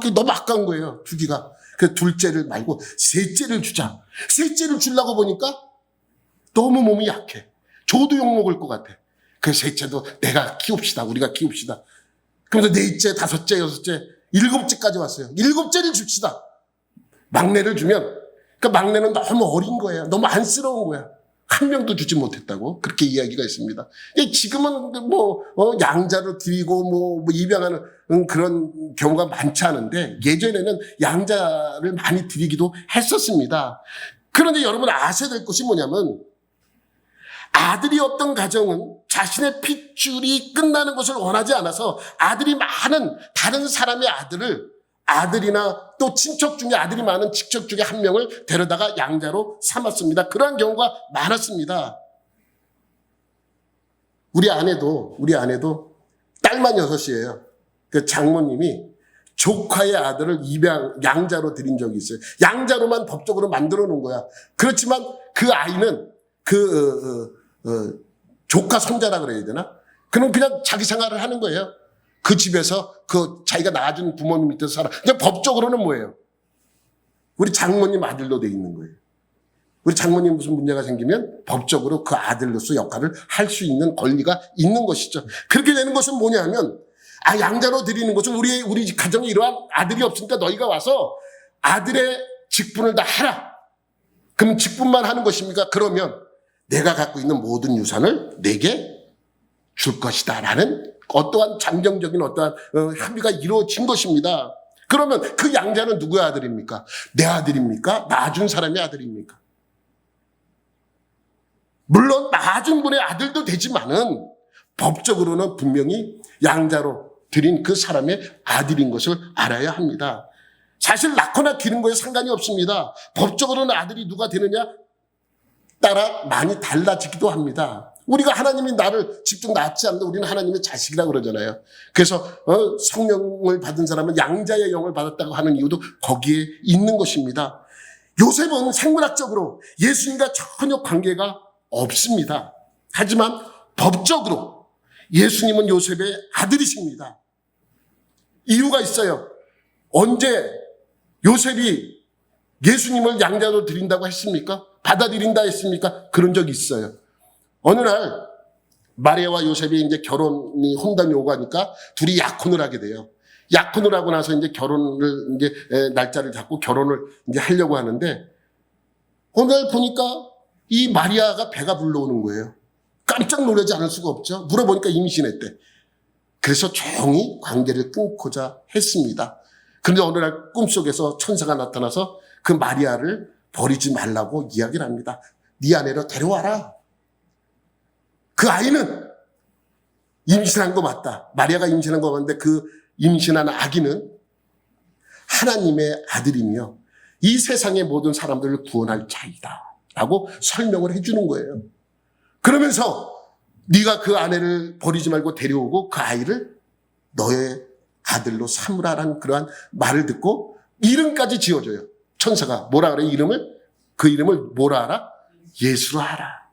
Speaker 1: 그게 너무 아까운 거예요. 주기가. 그래서 둘째를 말고 셋째를 주자. 셋째를 주려고 보니까 너무 몸이 약해. 줘도 욕먹을 것 같아. 그래서 셋째도 내가 키웁시다. 우리가 키웁시다. 그러면서 넷째, 다섯째, 여섯째, 7째까지 왔어요. 7째를 줍시다. 막내를 주면, 막내는 너무 어린 거예요. 너무 안쓰러운 거야. 한 명도 주지 못했다고 그렇게 이야기가 있습니다. 지금은 양자로 드리고 입양하는 그런 경우가 많지 않은데 예전에는 양자를 많이 드리기도 했었습니다. 그런데 여러분 아셔야 될 것이 뭐냐면 아들이 없던 가정은 자신의 핏줄이 끝나는 것을 원하지 않아서 아들이 많은 다른 사람의 아들이나 또 친척 중에 아들이 많은 친척 중에 한 명을 데려다가 양자로 삼았습니다. 그러한 경우가 많았습니다. 우리 아내도 딸만 6이에요. 그 장모님이 조카의 아들을 양자로 드린 적이 있어요. 양자로만 법적으로 만들어 놓은 거야. 그렇지만 그 아이는 조카 손자라 그래야 되나? 그럼 그냥 자기 생활을 하는 거예요. 그 집에서 자기가 낳아준 부모님 밑에서 살아. 근데 법적으로는 뭐예요? 우리 장모님 아들로 돼 있는 거예요. 우리 장모님 무슨 문제가 생기면 법적으로 그 아들로서 역할을 할 수 있는 권리가 있는 것이죠. 그렇게 되는 것은 뭐냐면, 양자로 드리는 것은 우리 가정에 이러한 아들이 없으니까 너희가 와서 아들의 직분을 다 해라. 그럼 직분만 하는 것입니까? 그러면 내가 갖고 있는 모든 유산을 내게 줄 것이다. 라는 어떠한 잠정적인 합의가 이루어진 것입니다. 그러면 그 양자는 누구의 아들입니까? 내 아들입니까? 낳아준 사람의 아들입니까? 물론 낳아준 분의 아들도 되지만은 법적으로는 분명히 양자로 드린 그 사람의 아들인 것을 알아야 합니다. 사실 낳거나 기른 거에 상관이 없습니다. 법적으로는 아들이 누가 되느냐 따라 많이 달라지기도 합니다. 우리가 하나님이 나를 직접 낳지 않는데 우리는 하나님의 자식이라고 그러잖아요. 그래서 성령을 받은 사람은 양자의 영을 받았다고 하는 이유도 거기에 있는 것입니다. 요셉은 생물학적으로 예수님과 전혀 관계가 없습니다. 하지만 법적으로 예수님은 요셉의 아들이십니다. 이유가 있어요. 언제 요셉이 예수님을 양자로 드린다고 했습니까? 받아들인다 했습니까? 그런 적이 있어요. 어느 날 마리아와 요셉이 이제 결혼이 혼담이 오고 하니까 둘이 약혼을 하게 돼요. 약혼을 하고 나서 이제 결혼을 이제 날짜를 잡고 결혼을 이제 하려고 하는데 어느 날 보니까 이 마리아가 배가 불러오는 거예요. 깜짝 놀라지 않을 수가 없죠. 물어보니까 임신했대. 그래서 조용히 관계를 끊고자 했습니다. 그런데 어느 날 꿈속에서 천사가 나타나서 그 마리아를 버리지 말라고 이야기를 합니다. 네 아내로 데려와라. 그 아이는 임신한 거 맞다. 마리아가 임신한 거 맞는데 그 임신한 아기는 하나님의 아들이며 이 세상의 모든 사람들을 구원할 자이다 라고 설명을 해주는 거예요. 그러면서 네가 그 아내를 버리지 말고 데려오고 그 아이를 너의 아들로 삼으라라는 그러한 말을 듣고 이름까지 지어줘요. 천사가 뭐라 그래? 그 이름을 뭐라 하라? 예수로 하라.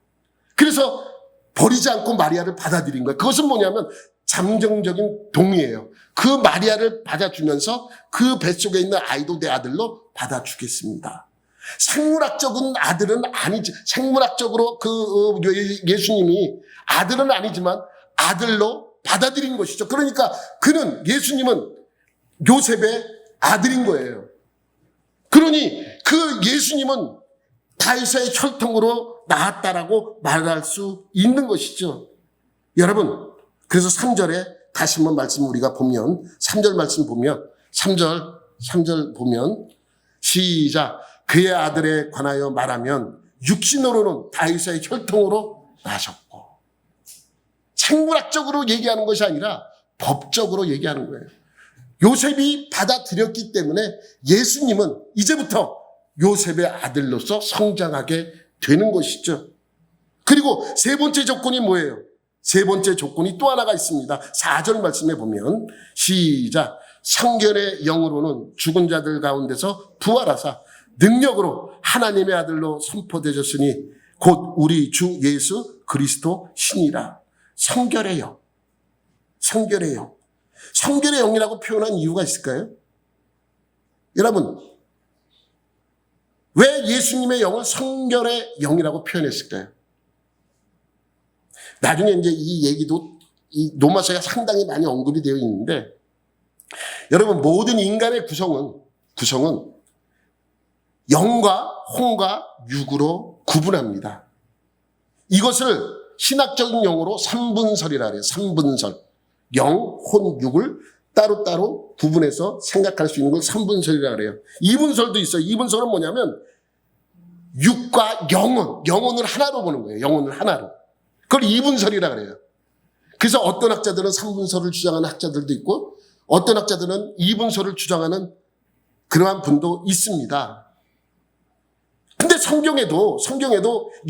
Speaker 1: 그래서 버리지 않고 마리아를 받아들인 거예요. 그것은 뭐냐면 잠정적인 동의예요. 그 마리아를 받아주면서 그 뱃속에 있는 아이도 내 아들로 받아주겠습니다. 생물학적인 아들은 아니지. 생물학적으로 예수님이 아들은 아니지만 아들로 받아들인 것이죠. 그러니까 예수님은 요셉의 아들인 거예요. 그러니 그 예수님은 다윗의 혈통으로 나왔다라고 말할 수 있는 것이죠. 여러분, 그래서 3절에 다시 한번 말씀 우리가 보면 3절 말씀 보면 3절 보면 시작. 그의 아들에 관하여 말하면 육신으로는 다윗의 혈통으로 나셨고, 생물학적으로 얘기하는 것이 아니라 법적으로 얘기하는 거예요. 요셉이 받아들였기 때문에 예수님은 이제부터 요셉의 아들로서 성장하게 되는 것이죠. 그리고 세 번째 조건이 뭐예요? 세 번째 조건이 또 하나가 있습니다. 4절 말씀에 보면 시작. 성결의 영으로는 죽은 자들 가운데서 부활하사 능력으로 하나님의 아들로 선포되셨으니 곧 우리 주 예수 그리스도 신이라. 성결의 영. 성결의 영. 성결의 영이라고 표현한 이유가 있을까요? 여러분, 왜 예수님의 영을 성결의 영이라고 표현했을까요? 나중에 이제 이 얘기도 이 로마서에 상당히 많이 언급이 되어 있는데, 여러분, 모든 인간의 구성은 영과 혼과 육으로 구분합니다. 이것을 신학적인 용어로 삼분설이라 그래요. 삼분설. 영, 혼, 육을 따로따로 구분해서 생각할 수 있는 걸 삼분설이라 그래요. 이분설도 있어요. 이분설은 뭐냐면 육과 영혼을 하나로 보는 거예요. 영혼을 하나로. 그걸 이분설이라 그래요. 그래서 어떤 학자들은 삼분설을 주장하는 학자들도 있고 어떤 학자들은 이분설을 주장하는 그러한 분도 있습니다. 근데 성경에도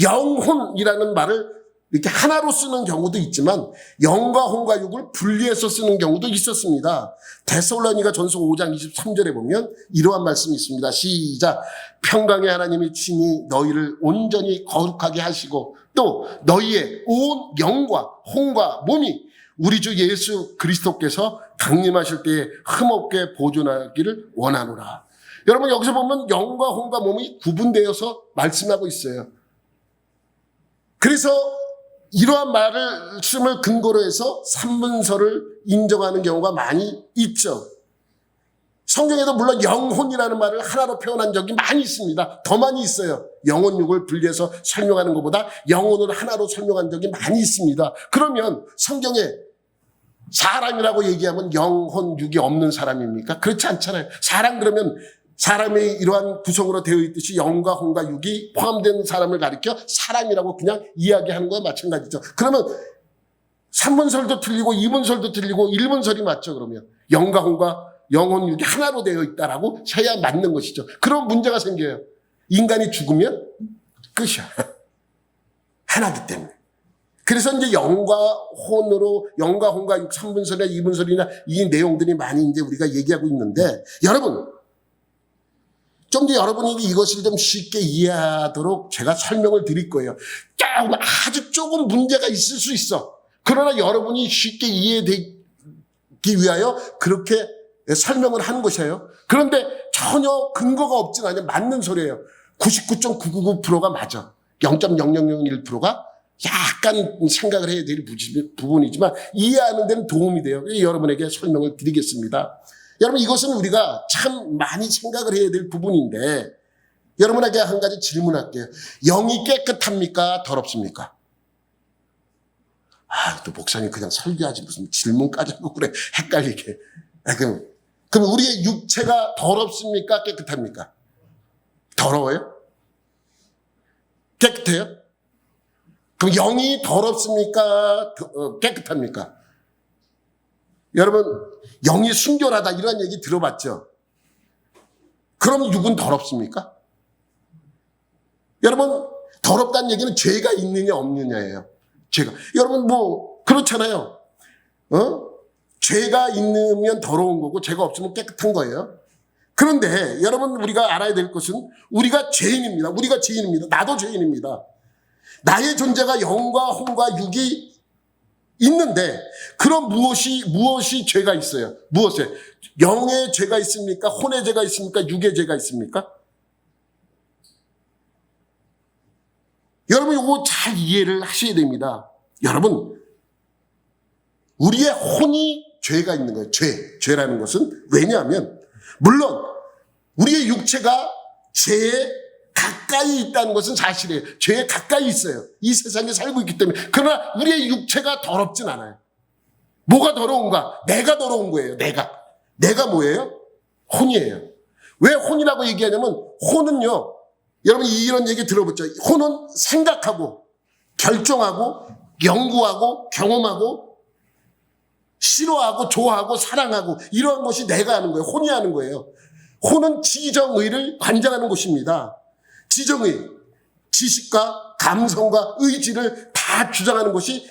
Speaker 1: 영혼이라는 말을 이렇게 하나로 쓰는 경우도 있지만 영과 혼과 육을 분리해서 쓰는 경우도 있었습니다. 데살로니가 전서 5장 23절에 보면 이러한 말씀이 있습니다. 시작. 평강의 하나님이 친히 너희를 온전히 거룩하게 하시고 또 너희의 온 영과 혼과 몸이 우리 주 예수 그리스도께서 강림하실 때에 흠없게 보존하기를 원하노라. 여러분, 여기서 보면 영과 혼과 몸이 구분되어서 말씀하고 있어요. 그래서 이러한 말씀을 근거로 해서 삼분설을 인정하는 경우가 많이 있죠. 성경에도 물론 영혼이라는 말을 하나로 표현한 적이 많이 있습니다. 더 많이 있어요. 영혼, 육을 분리해서 설명하는 것보다 영혼을 하나로 설명한 적이 많이 있습니다. 그러면 성경에 사람이라고 얘기하면 영혼, 육이 없는 사람입니까? 그렇지 않잖아요. 사람 그러면 사람이 이러한 구성으로 되어 있듯이 영과 혼과 육이 포함된 사람을 가리켜 사람이라고 그냥 이야기하는 거와 마찬가지죠. 그러면 3분설도 틀리고 2분설도 틀리고 1분설이 맞죠. 그러면 영과 혼과 영혼, 육이 하나로 되어 있다라고 해야 맞는 것이죠. 그런 문제가 생겨요. 인간이 죽으면 끝이야. 하나기 때문에. 그래서 이제 영과 혼과 육 3분설이나 2분설이나 이 내용들이 많이 이제 우리가 얘기하고 있는데, 여러분, 좀 더 여러분이 이것을 좀 쉽게 이해하도록 제가 설명을 드릴 거예요. 아주 조금 문제가 있을 수 있어. 그러나 여러분이 쉽게 이해되기 위하여 그렇게 설명을 하는 것이에요. 그런데 전혀 근거가 없진 않아요. 맞는 소리예요. 99.999%가 맞아. 0.0001%가 약간 생각을 해야 될 부분이지만 이해하는 데는 도움이 돼요. 여러분에게 설명을 드리겠습니다. 여러분, 이것은 우리가 참 많이 생각을 해야 될 부분인데, 여러분에게 한 가지 질문할게요. 영이 깨끗합니까? 더럽습니까? 또 목사님 그냥 설교하지 무슨 질문까지 하고 그래. 헷갈리게. 그럼 우리의 육체가 더럽습니까? 깨끗합니까? 더러워요? 깨끗해요? 그럼 영이 더럽습니까? 깨끗합니까? 여러분, 영이 순결하다 이런 얘기 들어봤죠? 그럼 육은 더럽습니까? 여러분, 더럽다는 얘기는 죄가 있느냐 없느냐예요. 죄가. 여러분 뭐 그렇잖아요. 죄가 있으면 더러운 거고 죄가 없으면 깨끗한 거예요. 그런데 여러분 우리가 알아야 될 것은 우리가 죄인입니다. 우리가 죄인입니다. 나도 죄인입니다. 나의 존재가 영과 혼과 육이 있는데 그럼 무엇이 죄가 있어요? 무엇에? 영의 죄가 있습니까? 혼의 죄가 있습니까? 육의 죄가 있습니까? 여러분 이거 잘 이해를 하셔야 됩니다. 여러분 우리의 혼이 죄가 있는 거예요. 죄라는 것은 왜냐하면 물론 우리의 육체가 죄에 가까이 있다는 것은 사실이에요. 죄에 가까이 있어요. 이 세상에 살고 있기 때문에. 그러나 우리의 육체가 더럽진 않아요. 뭐가 더러운가? 내가 더러운 거예요. 내가 뭐예요? 혼이에요. 왜 혼이라고 얘기하냐면 혼은요. 여러분 이런 얘기 들어보죠. 혼은 생각하고 결정하고 연구하고 경험하고 싫어하고 좋아하고 사랑하고 이러한 것이 내가 하는 거예요. 혼이 하는 거예요. 혼은 지정의를 관장하는 것입니다. 지정의, 지식과 감성과 의지를 다 주장하는 것이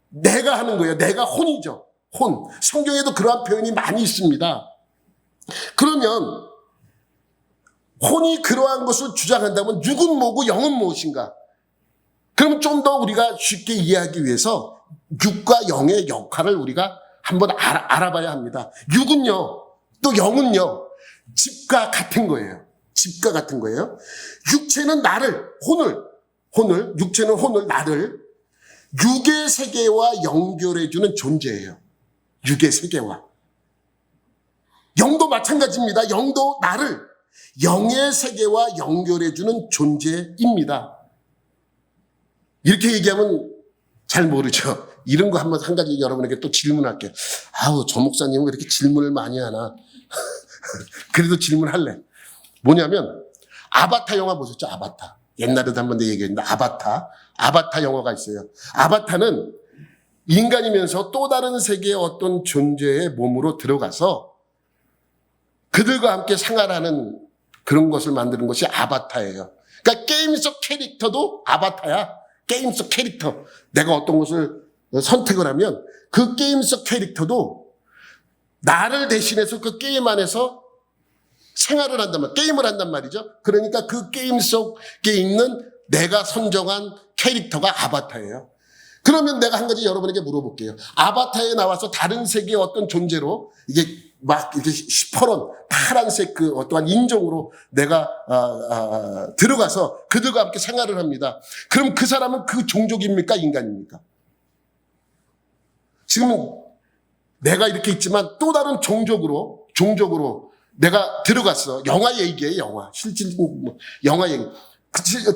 Speaker 1: 내가 하는 거예요. 내가 혼이죠. 혼. 성경에도 그러한 표현이 많이 있습니다. 그러면 혼이 그러한 것을 주장한다면 육은 뭐고 영은 무엇인가? 그럼 좀 더 우리가 쉽게 이해하기 위해서 육과 영의 역할을 우리가 한번 알아봐야 합니다. 육은요, 또 영은요, 집과 같은 거예요. 집과 같은 거예요. 육체는 나를, 육체는 혼을, 나를 육의 세계와 연결해주는 존재예요. 육의 세계와. 영도 마찬가지입니다. 영도 나를 영의 세계와 연결해주는 존재입니다. 이렇게 얘기하면 잘 모르죠. 이런 거 한번 한 가지 여러분에게 또 질문할게요. 아우, 저 목사님은 왜 이렇게 질문을 많이 하나? 그래도 질문할래. 뭐냐면 아바타 영화 보셨죠? 아바타. 옛날에도 한번 얘기했는데 아바타 영화가 있어요. 아바타는 인간이면서 또 다른 세계의 어떤 존재의 몸으로 들어가서 그들과 함께 생활하는 그런 것을 만드는 것이 아바타예요. 그러니까 게임 속 캐릭터도 아바타야. 게임 속 캐릭터. 내가 어떤 것을 선택을 하면 그 게임 속 캐릭터도 나를 대신해서 그 게임 안에서 생활을 한단 말이죠. 게임을 한단 말이죠. 그러니까 그 게임 속에 있는 내가 선정한 캐릭터가 아바타예요. 그러면 내가 한 가지 여러분에게 물어볼게요. 아바타에 나와서 다른 세계의 어떤 존재로 이게 막 이렇게 시퍼런 파란색 그 어떠한 인종으로 내가 들어가서 그들과 함께 생활을 합니다. 그럼 그 사람은 그 종족입니까? 인간입니까? 지금 내가 이렇게 있지만 또 다른 종족으로 내가 들어갔어. 영화 얘기예요. 영화. 실질 영화 얘기.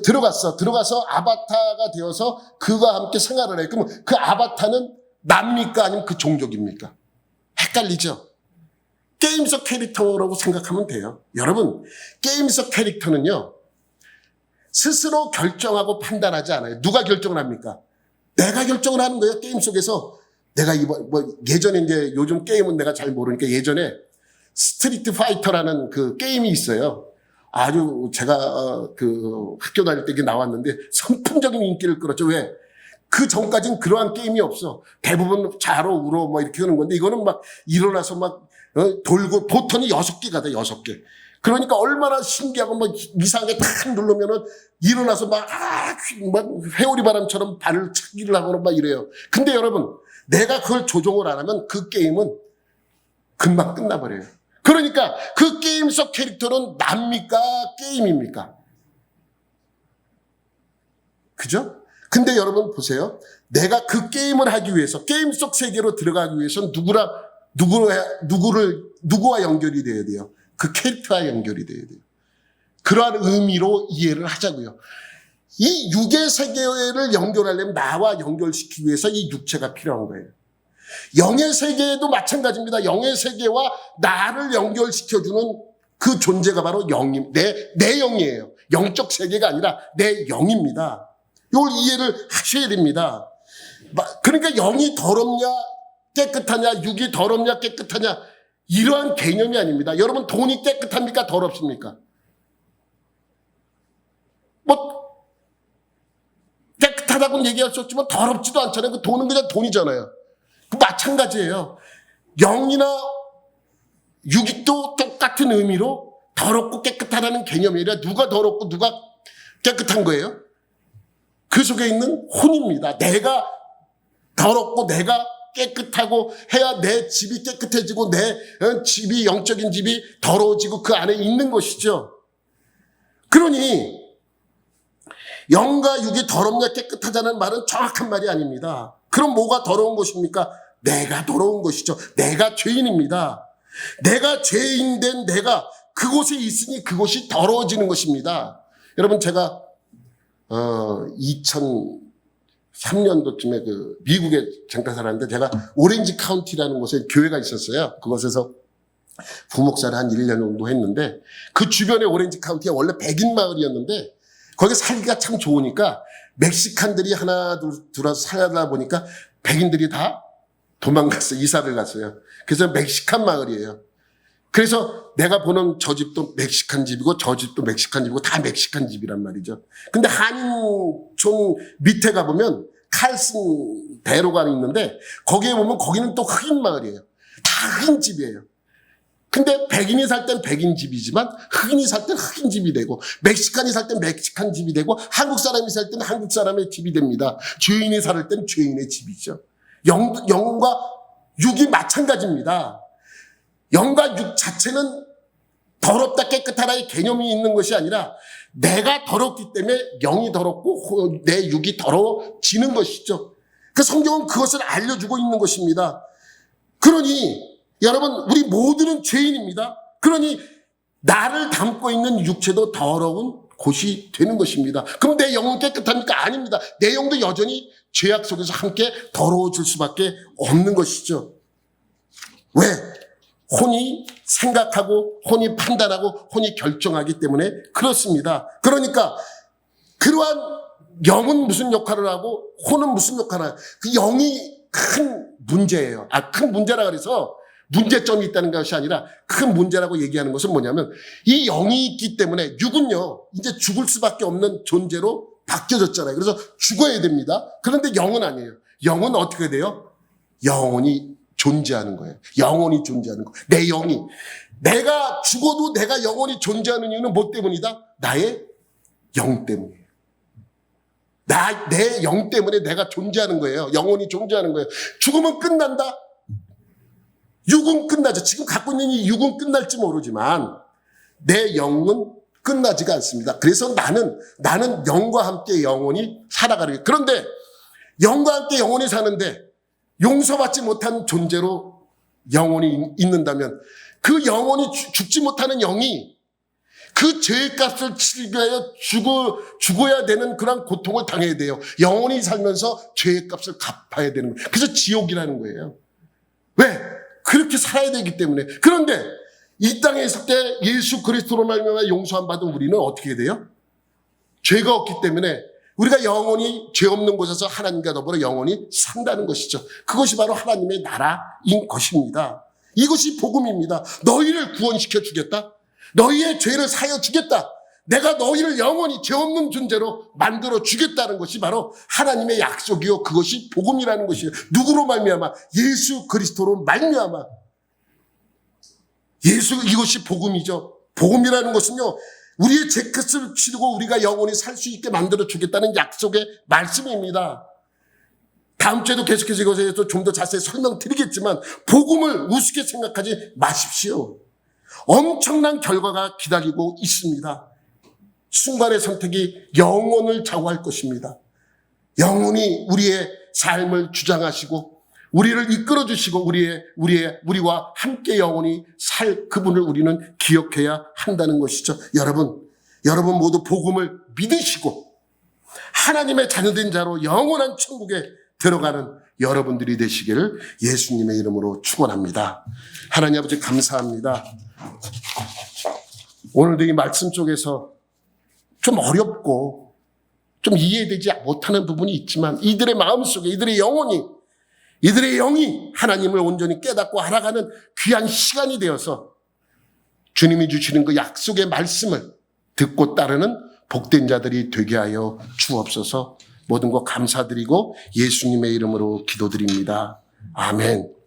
Speaker 1: 들어가서 아바타가 되어서 그와 함께 생활을 해. 그러면 그 아바타는 납니까? 아니면 그 종족입니까? 헷갈리죠? 게임 속 캐릭터라고 생각하면 돼요. 여러분, 게임 속 캐릭터는요, 스스로 결정하고 판단하지 않아요. 누가 결정을 합니까? 내가 결정을 하는 거예요. 게임 속에서. 내가 예전에 이제 요즘 게임은 내가 잘 모르니까 예전에 스트리트 파이터라는 그 게임이 있어요. 아주 제가 그 학교 다닐 때 이게 나왔는데 선풍적인 인기를 끌었죠. 왜? 그 전까지는 그러한 게임이 없어. 대부분 좌로 우로 뭐 이렇게 하는 건데 이거는 막 일어나서 막 돌고 보턴이 6개가 돼. 6개. 그러니까 얼마나 신기하고 막 이상하게 탁 누르면은 일어나서 막 회오리 바람처럼 발을 차기를 하거나 막 이래요. 근데 여러분, 내가 그걸 조종을 안 하면 그 게임은 금방 끝나버려요. 그러니까 그 게임 속 캐릭터는 납니까? 게임입니까? 그죠? 근데 여러분 보세요. 내가 그 게임을 하기 위해서, 게임 속 세계로 들어가기 위해서는 누구와 연결이 돼야 돼요? 그 캐릭터와 연결이 돼야 돼요. 그러한 의미로 이해를 하자고요. 이 육의 세계를 연결하려면 나와 연결시키기 위해서 이 육체가 필요한 거예요. 영의 세계도 마찬가지입니다. 영의 세계와 나를 연결시켜주는 그 존재가 바로 내 영이에요. 영적 세계가 아니라 내 영입니다. 이걸 이해를 하셔야 됩니다. 그러니까 영이 더럽냐 깨끗하냐, 육이 더럽냐 깨끗하냐, 이러한 개념이 아닙니다. 여러분, 돈이 깨끗합니까? 더럽습니까? 뭐 깨끗하다고는 얘기할 수 없지만 더럽지도 않잖아요. 그 돈은 그냥 돈이잖아요. 그 마찬가지예요. 영이나 육도 똑같은 의미로 더럽고 깨끗하다는 개념이 아니라 누가 더럽고 누가 깨끗한 거예요? 그 속에 있는 혼입니다. 내가 더럽고 내가 깨끗하고 해야 내 집이 깨끗해지고 내 집이, 영적인 집이 더러워지고 그 안에 있는 것이죠. 그러니 영과 육이 더럽냐 깨끗하다는 말은 정확한 말이 아닙니다. 그럼 뭐가 더러운 것입니까? 내가 더러운 것이죠. 내가 죄인입니다. 내가 죄인된 내가 그곳에 있으니 그곳이 더러워지는 것입니다. 여러분, 제가 2003년도쯤에 그 미국에 잠깐 살았는데 제가 오렌지 카운티라는 곳에 교회가 있었어요. 그곳에서 부목사를 한 1년 정도 했는데 그 주변에 오렌지 카운티가 원래 백인 마을이었는데 거기 살기가 참 좋으니까 멕시칸들이 하나 둘 와서 살다 보니까 백인들이 다 도망갔어요. 이사를 갔어요. 그래서 멕시칸 마을이에요. 그래서 내가 보는 저 집도 멕시칸 집이고 저 집도 멕시칸 집이고 다 멕시칸 집이란 말이죠. 근데 한인촌 밑에 가보면 칼슨 대로가 있는데 거기에 보면 거기는 또 흑인 마을이에요. 다 흑인 집이에요. 근데 백인이 살 땐 백인 집이지만 흑인이 살 땐 흑인 집이 되고 멕시칸이 살 땐 멕시칸 집이 되고 한국 사람이 살 땐 한국 사람의 집이 됩니다. 죄인이 살 땐 죄인의 집이죠. 영과 육이 마찬가지입니다. 영과 육 자체는 더럽다 깨끗하다의 개념이 있는 것이 아니라 내가 더럽기 때문에 영이 더럽고 내 육이 더러워지는 것이죠. 그 성경은 그것을 알려주고 있는 것입니다. 그러니 여러분, 우리 모두는 죄인입니다. 그러니 나를 담고 있는 육체도 더러운 곳이 되는 것입니다. 그럼 내 영은 깨끗합니까? 아닙니다. 내 영도 여전히 죄악 속에서 함께 더러워질 수밖에 없는 것이죠. 왜? 혼이 생각하고 혼이 판단하고 혼이 결정하기 때문에 그렇습니다. 그러니까 그러한 영은 무슨 역할을 하고 혼은 무슨 역할을 하고 그 영이 큰 문제예요. 큰 문제라 그래서 문제점이 있다는 것이 아니라 큰 문제라고 얘기하는 것은 뭐냐면 이 영이 있기 때문에 육은요 이제 죽을 수밖에 없는 존재로 바뀌어졌잖아요. 그래서 죽어야 됩니다. 그런데 영은 아니에요. 영은 어떻게 돼요? 영원히 존재하는 거예요. 영원히 존재하는 거예요. 내 영이. 내가 죽어도 내가 영원히 존재하는 이유는 뭐 때문이다? 나의 영 때문이에요. 내 영 때문에 내가 존재하는 거예요. 영원히 존재하는 거예요. 죽으면 끝난다? 육은 끝나죠. 지금 갖고 있는 이 육은 끝날지 모르지만 내 영은 끝나지가 않습니다. 그래서 나는 영과 함께 영원히 살아가는 거예요. 그런데 영과 함께 영원히 사는데 용서받지 못한 존재로 영원히 있는다면 그 영원히 죽지 못하는 영이 그 죄의 값을 치르기 위하여 죽어야 되는 그런 고통을 당해야 돼요. 영원히 살면서 죄의 값을 갚아야 되는 거예요. 그래서 지옥이라는 거예요. 왜? 그렇게 살아야 되기 때문에. 그런데 이 땅에 있을 때 예수 그리스도로 말미암아 용서함 받은 우리는 어떻게 돼요? 죄가 없기 때문에 우리가 영원히 죄 없는 곳에서 하나님과 더불어 영원히 산다는 것이죠. 그것이 바로 하나님의 나라인 것입니다. 이것이 복음입니다. 너희를 구원시켜 주겠다. 너희의 죄를 사여 주겠다. 내가 너희를 영원히 죄 없는 존재로 만들어 주겠다는 것이 바로 하나님의 약속이요. 그것이 복음이라는 것이에요. 누구로 말미암아? 예수 그리스도로 말미암아. 이것이 복음이죠. 복음이라는 것은요. 우리의 죄값을 치르고 우리가 영원히 살 수 있게 만들어 주겠다는 약속의 말씀입니다. 다음 주에도 계속해서 이것에 대해서 좀 더 자세히 설명드리겠지만 복음을 우습게 생각하지 마십시오. 엄청난 결과가 기다리고 있습니다. 순간의 선택이 영혼을 좌우할 것입니다. 영혼이 우리의 삶을 주장하시고 우리를 이끌어 주시고 우리와 함께 영원히 살 그분을 우리는 기억해야 한다는 것이죠. 여러분 모두 복음을 믿으시고 하나님의 자녀된 자로 영원한 천국에 들어가는 여러분들이 되시기를 예수님의 이름으로 축원합니다. 하나님 아버지 감사합니다. 오늘도 이 말씀 속에서 좀 어렵고 좀 이해되지 못하는 부분이 있지만 이들의 마음속에 이들의 영혼이 이들의 영이 하나님을 온전히 깨닫고 알아가는 귀한 시간이 되어서 주님이 주시는 그 약속의 말씀을 듣고 따르는 복된 자들이 되게 하여 주옵소서. 모든 것 감사드리고 예수님의 이름으로 기도드립니다. 아멘.